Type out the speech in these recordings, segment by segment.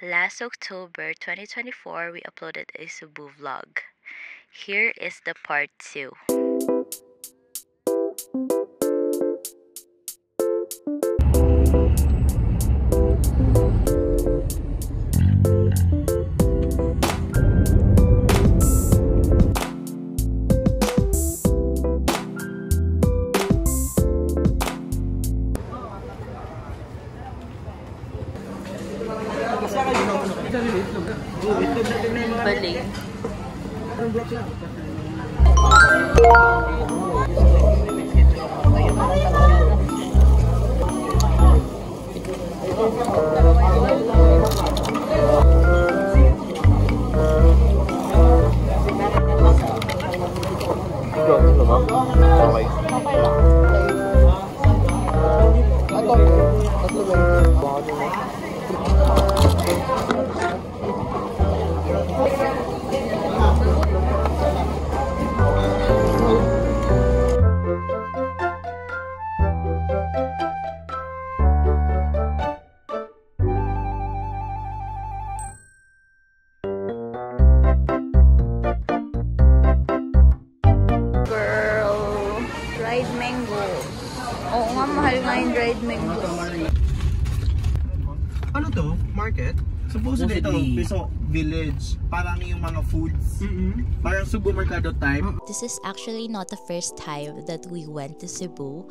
Last October 2024, we uploaded a Cebu vlog. Here is the part 2. Baling. Dried mango. Oo nga, mahal nga yung dried mango. Ano to? Market? Supposedly ito, Piso Village. Parang yung mga foods. Parang Cebu Mercado type. This is actually not the first time that we went to Cebu,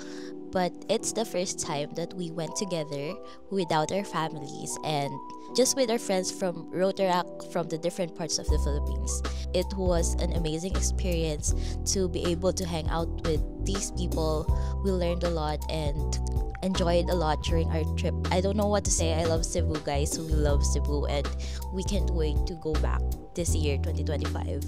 but it's the first time that we went together without our families and just with our friends from Rotaract from the different parts of the Philippines. It was an amazing experience to be able to hang out with these people. We learned a lot and enjoyed a lot during our trip. I don't know what to say. I love Cebu, guys. We love Cebu and we can't wait to go back this year, 2025.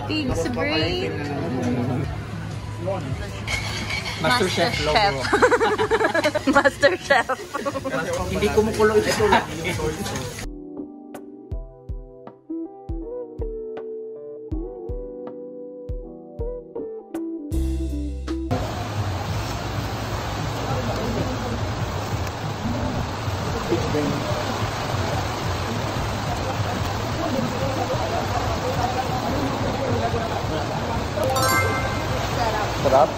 Pig's brain. Master Chef logo. Master Chef. Hindi kumukulo ito lang. Pig's brain. Sarap.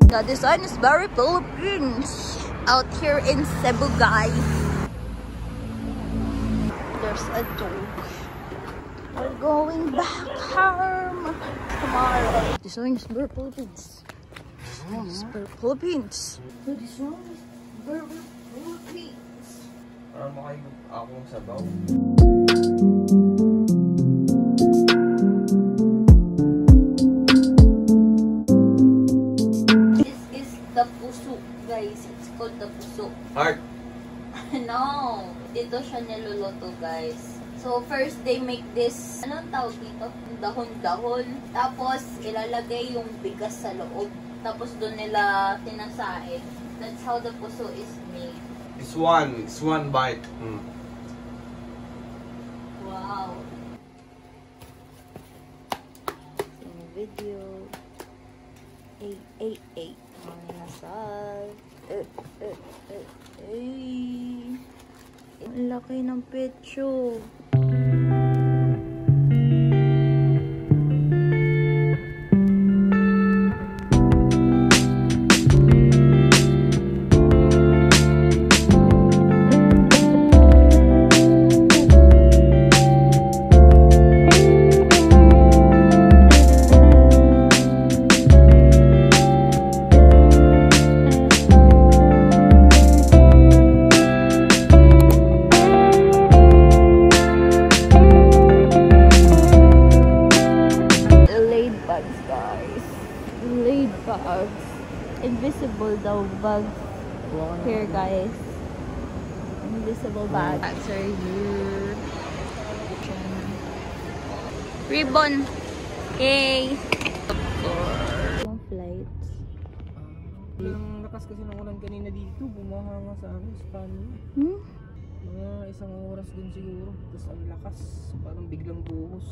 The design is very Philippines out here in Cebu, guys. There's a dog. We're going back home tomorrow. This one is very Philippines. It's very Philippines. This one is very Philippines. Parang makaigod akong sabaw. The puso, guys. It's called the puso. Heart. No. Dito siya niluluto, guys. So, first they make this, anong tawag dito? Dahon-dahon. Tapos, ilalagay yung bigas sa loob. Tapos, doon nila tinasain. That's how the puso is made. It's one bite. Wow. Video 888 ang nasal. Ay. Ang laki ng petso. Laid bags. Invisible daw bags. Here guys. Invisible bags. Bags are here. Ribbon. Yay! Mga flights. Ang lakas kasi ng ulan kanina dito, bumaha nga sa amin, sa kanyo. Mga isang oras din siguro. Tapos ang lakas, parang biglang buhos.